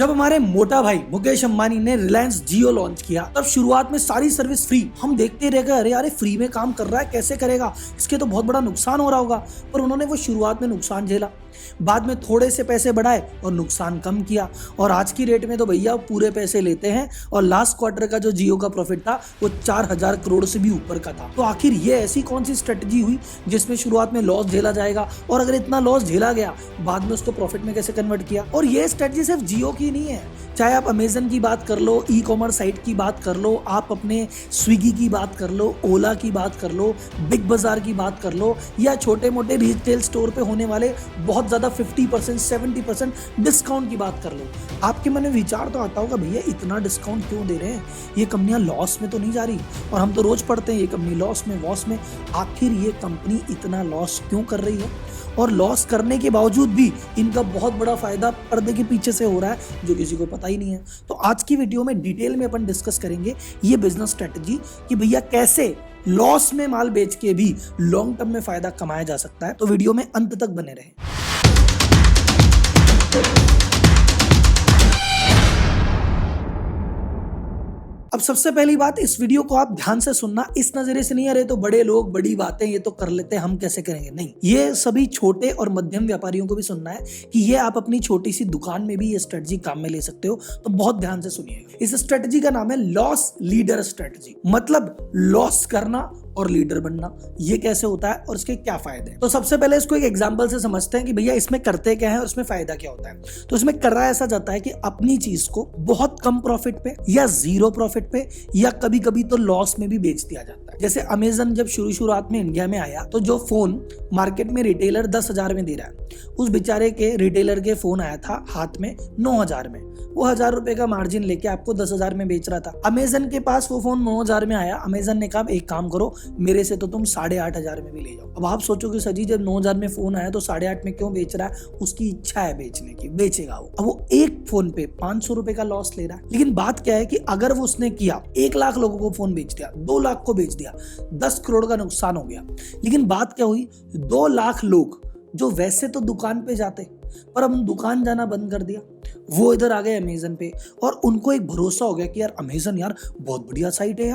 जब हमारे मोटा भाई मुकेश अंबानी ने रिलायंस जियो लॉन्च किया तब शुरुआत में सारी सर्विस फ्री। हम देखते रह गए, अरे यार फ्री में काम कर रहा है, कैसे करेगा, इसके तो बहुत बड़ा नुकसान हो रहा होगा। पर उन्होंने वो शुरुआत में नुकसान झेला, बाद में थोड़े से पैसे बढ़ाए और नुकसान कम किया, और आज की रेट में तो भैया पूरे पैसे लेते हैं। और लास्ट क्वार्टर का जो जियो का प्रॉफिट था वो 4000 करोड़ से भी ऊपर का था। तो आखिर ये ऐसी कौन सी स्ट्रेटजी हुई जिसमें शुरुआत में लॉस झेला जाएगा, और अगर इतना लॉस झेला गया बाद में उसको प्रॉफिट में कैसे कन्वर्ट किया। और ये स्ट्रेटजी सिर्फ जियो की नहीं है, चाहे आप अमेजन की बात कर लो, ई कॉमर्स साइट की बात कर लो, आप अपने स्विगी की बात कर लो, ओला की बात कर लो, बिग बाजार की बात कर लो, या छोटे मोटे रिटेल स्टोर पे होने वाले बहुत ज्यादा 50% 70% डिस्काउंट की बात कर लो। आपके मन में विचार तो आता होगा, भैया इतना डिस्काउंट क्यों दे रहे हैं, ये कंपनियां लॉस में तो नहीं जा रही, और हम तो रोज पढ़ते हैं ये कंपनी लॉस में वॉस में। आखिर ये कंपनी इतना लॉस क्यों कर रही है, और लॉस करने के बावजूद भी इनका बहुत बड़ा फायदा पर्दे के पीछे से हो रहा है जो किसी को पता ही नहीं है। तो आज की वीडियो में डिटेल में अपन डिस्कस करेंगे ये बिजनेस स्ट्रेटजी कि भैया कैसे लॉस में माल बेच के भी लॉन्ग टर्म में फायदा कमाया जा सकता है। तो वीडियो में अंत तक बने रहें। अब सबसे पहली बात, इस वीडियो को आप ध्यान से सुनना, इस नजरिए से नहीं अरे तो बड़े लोग बड़ी बातें ये तो कर लेते हैं हम कैसे करेंगे, नहीं। ये सभी छोटे और मध्यम व्यापारियों को भी सुनना है कि ये आप अपनी छोटी सी दुकान में भी ये स्ट्रेटजी काम में ले सकते हो। तो बहुत ध्यान से सुनिएगा। इस स्ट्रेटजी का नाम है लॉस लीडर स्ट्रेटजी, मतलब लॉस करना और लीडर बनना। ये कैसे होता है और इसके क्या फायदे हैं। तो सबसे पहले इसको एक एग्जांपल से समझते हैं कि भैया इसमें करते क्या है और इसमें फायदा क्या होता है। तो इसमें कर रहा ऐसा जाता है कि अपनी चीज को बहुत कम प्रॉफिट पे या जीरो प्रॉफिट पे या कभी कभी तो लॉस में भी बेच दिया जाता है। जैसे अमेजन जब शुरुआत में इंडिया में आया तो जो फोन मार्केट में रिटेलर 10,000 में दे रहा है, उस बेचारे के रिटेलर के फोन आया था हाथ में 9,000 में, वो 1000 रुपए का मार्जिन लेके आपको 10,000 में बेच रहा था। अमेजन के पास वो फोन 9,000 में आया, अमेजन ने कहा एक काम करो, मेरे से तो तुम 8,500 में भी ले जाओ। अब आप सोचोगे सर जी जब 9,000 में फोन आया तो 8,500 में क्यों बेच रहा है, उसकी इच्छा है बेचने की, बेचेगा वो। अब वो एक फोन पे 500 रुपए का लॉस ले रहा है। लेकिन बात क्या है कि अगर वो उसने किया 1 लाख लोगों को फोन बेच दिया, 2 लाख को बेच दिया, 10 करोड़ का नुकसान हो गया। लेकिन बात क्या हुई, 2 लाख लोग जो वैसे तो दुकान पे जाते पर अब दुकान जाना बंद कर दिया, वो इधर आ गए अमेजन पे, और उनको एक भरोसा हो गया कि यार अमेजन यार बहुत बढ़िया साइट है,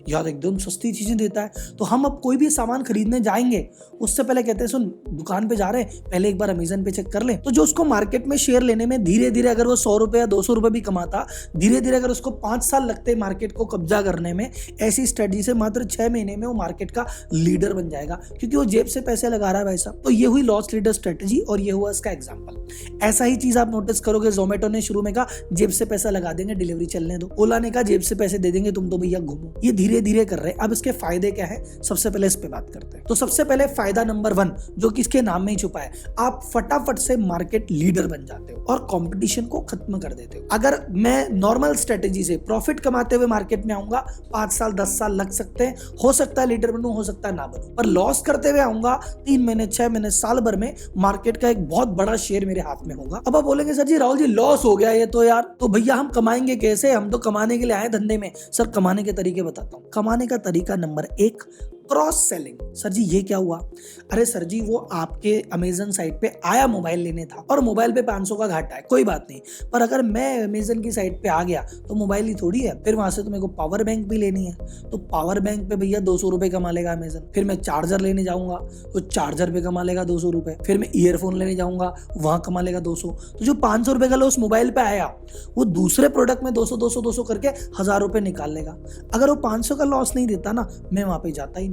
यार एकदम सस्ती चीजें देता है। तो हम अब कोई भी सामान खरीदने जाएंगे उससे पहले कहते हैं सुन दुकान पे जा रहे हैं, पहले एक बार अमेजन पे चेक कर ले। तो जो उसको मार्केट में शेयर लेने में धीरे धीरे अगर वो 100 रुपए या 200 रुपए भी कमाता, धीरे धीरे अगर उसको 5 साल लगते मार्केट को कब्जा करने में, ऐसी स्ट्रेटजी से मात्र 6 महीने में वो मार्केट का लीडर बन जाएगा, क्योंकि वो जेब से पैसे लगा रहा है भाई साहब। तो ये हुई लॉस लीडर स्ट्रेटजी और ये हुआ इसका एग्जाम्पल। ऐसा ही चीज आप नोटिस करोगे, जोमेटो ने शुरू में कहा जेब से पैसा लगा देंगे, डिलीवरी चलने दो। ओला ने कहा जेब से पैसे दे देंगे, तुम तो भैया घूमो। ये धीरे धीरे कर रहे हैं। अब इसके फायदे क्या है, सबसे पहले इस पे बात करते हैं। तो सबसे पहले फायदा नंबर 1 जो कि इसके नाम में ही छुपा है, आप फटाफट से मार्केट लीडर बन जाते हो और कंपटीशन को खत्म कर देते हो। अगर मैं नॉर्मल स्ट्रेटेजी से प्रॉफिट कमाते हुए मार्केट में आऊंगा, 5 साल 10 साल लग सकते हैं, हो सकता है लीडर बनूं, हो सकता है ना बनूं, पर लॉस करते हुए आऊंगा 3 महीने 6 महीने साल भर में मार्केट का एक बहुत बड़ा शेयर मेरे हाथ में होगा। अब आप बोलेंगे सर जी राहुल जी लॉस हो गया ये तो यार, तो भैया हम कमाएंगे कैसे, हम तो कमाने के लिए आए धंधे में। सर कमाने के तरीके बताता हूं। कमाने का तरीका number 1, cross selling. Sir ji ये क्या हुआ, अरे सर जी वो आपके अमेजन साइट पे आया मोबाइल लेने था और मोबाइल पे 500 का घाटा है, कोई बात नहीं, पर अगर मैं अमेजन की साइट पे आ गया तो मोबाइल ही थोड़ी है, फिर वहां से तो मेरे को पावर बैंक भी लेनी है, तो पावर बैंक पे भैया 200 रुपए कमा लेगा अमेजन। फिर मैं चार्जर लेने जाऊंगा तो चार्जर पे कमा लेगा 200 रुपए, फिर मैं ईयरफोन लेने जाऊंगा वहां कमा लेगा 200। तो जो 500 रुपए का लॉस मोबाइल पे आया वो दूसरे प्रोडक्ट में 200 करके 1000 रुपए निकाल लेगा। अगर वो 500 का लॉस नहीं देता ना, मैं वहां पे जाता ही नहीं।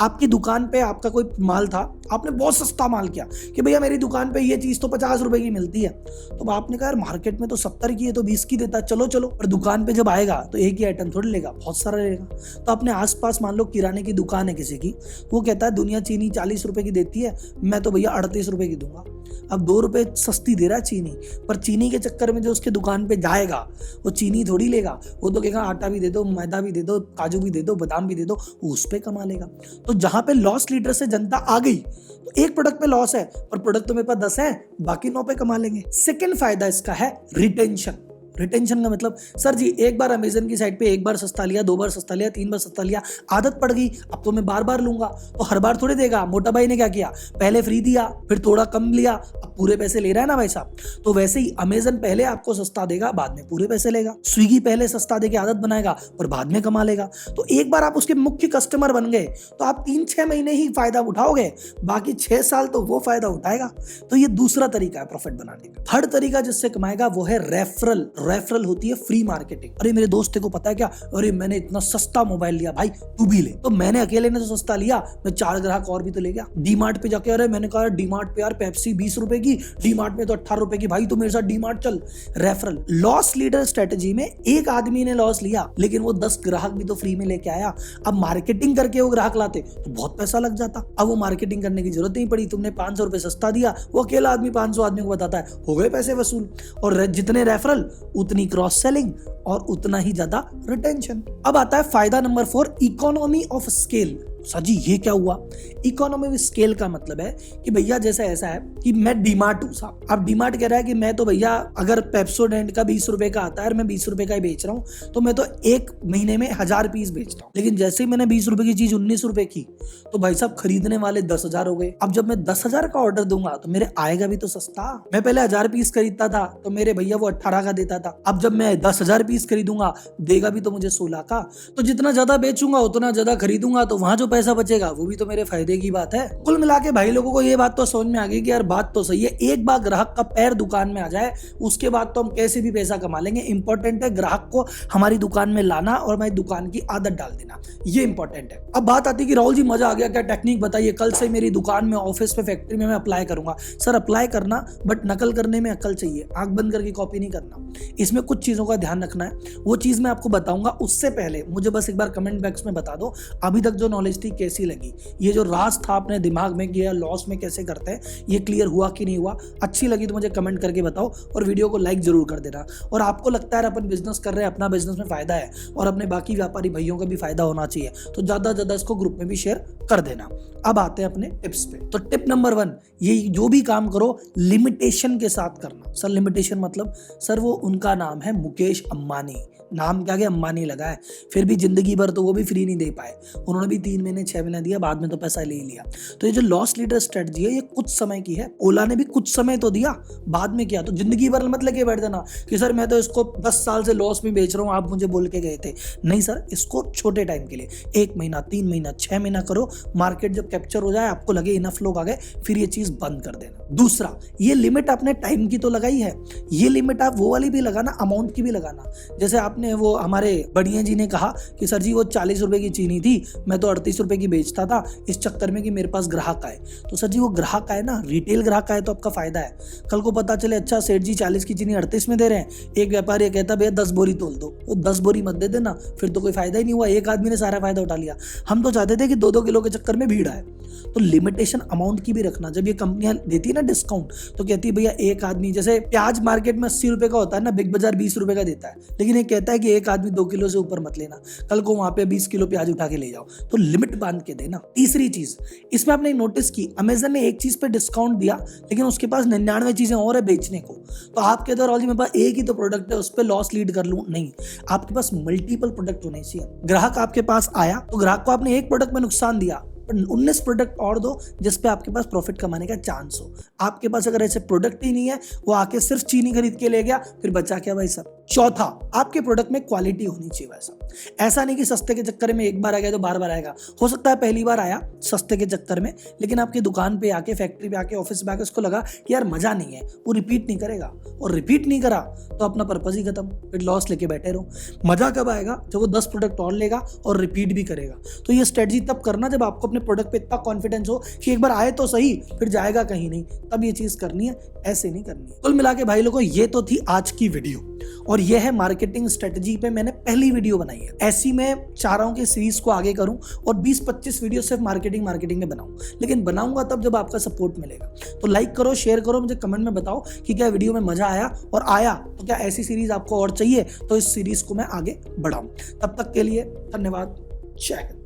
आपकी दुकान पे आपका कोई माल था, आपने बहुत सस्ता माल किया कि भैया मेरी दुकान पे ये चीज तो 50 रुपए की मिलती है, तो आपने कहा यार मार्केट में तो 70 की है तो 20 की देता, चलो चलो। और दुकान पे जब आएगा तो एक ही आइटम थोड़ी लेगा, बहुत सारा लेगा। तो अपने आसपास मान लो किराने की दुकान है किसी की, वो कहता है दुनिया चीनी 40 रुपए की देती है, मैं तो भैया 38 रुपए की दूंगा। अब 2 रुपए सस्ती दे रहा है चीनी, पर चीनी के चक्कर में जो उसके दुकान पे जाएगा वो चीनी थोड़ी लेगा, वो तो कहेगा आटा भी दे दो, मैदा भी दे दो, काजू भी दे दो, बादाम भी दे दो, उस पे कमा लेगा। तो जहां पे लॉस लीडर से जनता आ गई तो एक प्रोडक्ट पे लॉस है पर प्रोडक्ट तो मेरे पास 10 है, बाकी 9 पे कमा लेंगे। सेकंड फायदा इसका है रिटेंशन। रिटेंशन का मतलब सर जी एक बार अमेजन की साइट पे एक बार सस्ता लिया, 2 बार सस्ता लिया, 3 बार सस्ता लिया, आदत पड़ गई, अब तो मैं बार बार लूंगा, तो हर बार थोड़ी देगा। मोटा भाई ने क्या किया, पहले फ्री दिया, फिर थोड़ा कम लिया, अब पूरे पैसे ले रहा है ना भाई साहब। तो वैसे ही अमेजन पहले आपको सस्ता देगा, बाद में पूरे पैसे लेगा। स्विगी पहले सस्ता देके आदत बनाएगा पर बाद में कमा लेगा। तो एक बार आप उसके मुख्य कस्टमर बन गए तो आप 3-6 महीने ही फायदा उठाओगे, बाकी 6 साल तो वो फायदा उठाएगा। तो ये दूसरा तरीका है प्रॉफिट बनाने का। थर्ड तरीका जिससे कमाएगा वो है रेफरल। रेफरल होती है फ्री मार्केटिंग। अरे मेरे दोस्त को पता है क्या, अरे मैंने इतना सस्ता मोबाइल लिया भाई, तू भी ले। तो मैंने अकेले ने तो सस्ता लिया, मैं 4 ग्राहक और भी तो ले गया। डीमार्ट पे जाके, अरे मैंने कहा डीमार्ट पे यार पेप्सी 20 रुपए की, डीमार्ट में तो 18 रुपए की, भाई तू मेरे साथ डीमार्ट चल। रेफरल। लॉस लीडर स्ट्रेटेजी में एक आदमी ने लॉस लिया लेकिन वो 10 ग्राहक भी तो फ्री में लेके आया। अब मार्केटिंग करके वो ग्राहक लाते तो बहुत पैसा लग जाता। अब वो मार्केटिंग करने की जरूरत नहीं पड़ी, तुमने 500 रुपए सस्ता दिया, वो अकेला आदमी 500 आदमी को बताता है, हो गए पैसे वसूल। और जितने रेफरल उतनी क्रॉस सेलिंग और उतना ही ज्यादा रिटेंशन। अब आता है फायदा number 4, economy of scale. Sir ji ये क्या हुआ? इकोनॉमी ऑफ स्केल का मतलब है कि भैया जैसा ऐसा है कि मैं डीमार्ट हूं साहब। अब डीमार्ट कह रहा है कि मैं तो भैया अगर पेप्सोडेंट का 20 रुपए का आता है और मैं 20 रुपए का ही बेच रहा हूं तो मैं तो एक महीने में 1000 पीस बेचता हूं। लेकिन जैसे ही मैंने 20 रुपए की चीज 19 रुपए की तो भाई साहब खरीदने वाले 10,000 हो गए। अब जब मैं 10,000 का ऑर्डर दूंगा तो मेरे आएगा भी तो सस्ता। मैं पहले 1000 पीस खरीदता था तो मेरे भैया वो 18 का देता था। अब जब मैं 10,000 पीस खरीदूंगा देगा भी तो मुझे 16 का। तो जितना ज्यादा बेचूंगा उतना ज्यादा खरीदूंगा तो वहां जो पैसा बचेगा वो भी तो मेरे फायदे की बात है। कुल मिला के भाई लोगों को ये बात तो समझ में आ गई कि यार बात तो सही है, एक बार ग्राहक का पैर दुकान में आ जाए उसके बाद तो हम कैसे भी पैसा कमा लेंगे। इंपॉर्टेंट है ग्राहक को हमारी दुकान में लाना और हमारी दुकान की आदत डाल देना, ये इंपॉर्टेंट है। अब बात आती है कि राहुल जी मजा आ गया, क्या टेक्निक बताइए, कल से मेरी दुकान में, ऑफिस पे, फैक्ट्री में मैं अप्लाई करूंगा। सर अप्लाई करना बट नकल करने में अकल चाहिए, आंख बंद करके कॉपी नहीं करना। इसमें कुछ चीजों का ध्यान रखना है, वो चीज मैं आपको बताऊंगा। उससे पहले मुझे बस एक बार कमेंट बॉक्स में बता दो अभी तक जो नॉलेज थी कैसी लगी, ये जो राज था अपने दिमाग में कि लॉस में कैसे करते हैं ये क्लियर हुआ कि नहीं हुआ। अच्छी लगी तो मुझे कमेंट करके बताओ और वीडियो को लाइक जरूर कर देना। और आपको लगता है अपन बिजनेस कर रहे हैं, अपना बिजनेस में फायदा है और अपने बाकी व्यापारी भाइयों का भी फायदा होना चाहिए तो ज्यादा से ज्यादा इसको ग्रुप में भी शेयर कर देना। अब आते हैं अपने टिप्स पे। तो टिप नंबर 1, ये जो भी काम करो लिमिटेशन के साथ करना। सर लिमिटेशन मतलब? सर वो उनका नाम है मुकेश अंबानी, नाम क्या गया अंबानी लगा है, फिर भी जिंदगी भर तो वो भी फ्री नहीं दे पाए। उन्होंने भी 3 महीने 6 महीने दिया, बाद में तो पैसा ले ही लिया। तो ये जो लॉस लीडर स्ट्रेटजी है ये कुछ समय की है। ओला ने भी कुछ समय तो दिया, बाद में किया। तो जिंदगी भर मत लेके बैठ देना कि सर मैं तो इसको 10 साल से लॉस में बेच रहा हूँ, आप मुझे बोल के गए थे। नहीं सर, इसको छोटे टाइम के लिए 1 महीना, 3 महीना, 6 महीना करो। मार्केट जब कैप्चर हो जाए, आपको लगे इनफ लोग आ गए, फिर ये चीज बंद कर देना। दूसरा, ये लिमिट आपने टाइम की तो लगाई है, ये लिमिट आप वो वाली भी लगाना, अमाउंट की भी लगाना। जैसे आपने वो हमारे बढ़िया जी ने कहा कि सर जी वो 40 रुपए की चीनी थी, मैं तो 38 रुपए की बेचता था इस चक्कर में कि मेरे पास ग्राहक आए। तो सर जी वो ग्राहक आए ना, रिटेल ग्राहक आए तो आपका फायदा है। कल को पता चले अच्छा सेठ जी 40 की चीनी 38 में दे रहे हैं, एक व्यापारी कहता भैया 10 बोरी तोल दो, वो 10 बोरी मत दे देना, फिर तो कोई फायदा ही नहीं हुआ, एक आदमी ने सारा फायदा उठा लिया। हम तो चाहते थे कि 2-2 किलो के चक्कर में भीड़ आए। तो लिमिटेशन अमाउंट की भी रखना। जब ये कंपनियां देती है ना डिस्काउंट तो कहती है भैया एक आदमी, जैसे प्याज मार्केट में 80 रुपए का होता है ना, बिग बाजार 20 रुपए का देता है, लेकिन ये कहता है कि एक आदमी 2 किलो से ऊपर मत लेना, कल को वहां पे 20 किलो प्याज उठा के ले जाओ। तो लिमिट बांध के देना। तीसरी चीज, इसमें आपने नोटिस की अमेजन ने एक चीज पे डिस्काउंट दिया लेकिन उसके पास 99 चीजें और है बेचने को। तो आप कहते हो मेरे पास एक ही तो प्रोडक्ट है, उस पर लॉस लीड कर लूं? नहीं, आपके पास मल्टीपल प्रोडक्ट होने चाहिए। ग्राहक आपके पास आया तो ग्राहक को आपने एक प्रोडक्ट में नुकसान दिया, 19 प्रोडक्ट और दो जिस पे आपके पास प्रॉफिट कमाने का चांस हो। आपके पास अगर ऐसे प्रोडक्ट ही नहीं है, वो आके सिर्फ चीनी खरीद के ले गया, फिर बचा क्या भाई साहब? चौथा, आपके प्रोडक्ट में क्वालिटी होनी चाहिए। वैसा ऐसा नहीं कि सस्ते के चक्कर में एक बार आ गया तो बार बार आएगा। हो सकता है पहली बार आया सस्ते के चक्कर में, लेकिन आपकी दुकान पे आके, फैक्ट्री पे आके, ऑफिस पे आके उसको लगा कि यार मजा नहीं है, वो रिपीट नहीं करेगा। और रिपीट नहीं करा तो अपना पर्पज ही खत्म, फिर लॉस लेके बैठे रहो। मजा कब आएगा? जब वो 10 प्रोडक्ट और लेगा और रिपीट भी करेगा। तो ये स्ट्रेटजी तब करना जब आपको अपने प्रोडक्ट पे इतना कॉन्फिडेंस हो कि एक बार आए तो सही, फिर जाएगा कहीं नहीं, तब ये चीज करनी है, ऐसे नहीं करनी है। कुल मिला के भाई लोगों, ये तो थी आज की वीडियो और यह है मार्केटिंग स्ट्रेटजी पे मैंने पहली वीडियो बनाई है। ऐसी मैं चाह रहा हूं कि सीरीज को आगे करूं और 20-25 वीडियो सिर्फ मार्केटिंग में बनाऊं, लेकिन बनाऊंगा तब जब आपका सपोर्ट मिलेगा। तो लाइक करो, शेयर करो, मुझे कमेंट में बताओ कि क्या वीडियो में मजा आया, और आया तो क्या ऐसी सीरीज आपको और चाहिए तो इस सीरीज को मैं आगे बढ़ाऊं। तब तक के लिए धन्यवाद। जय हिंद।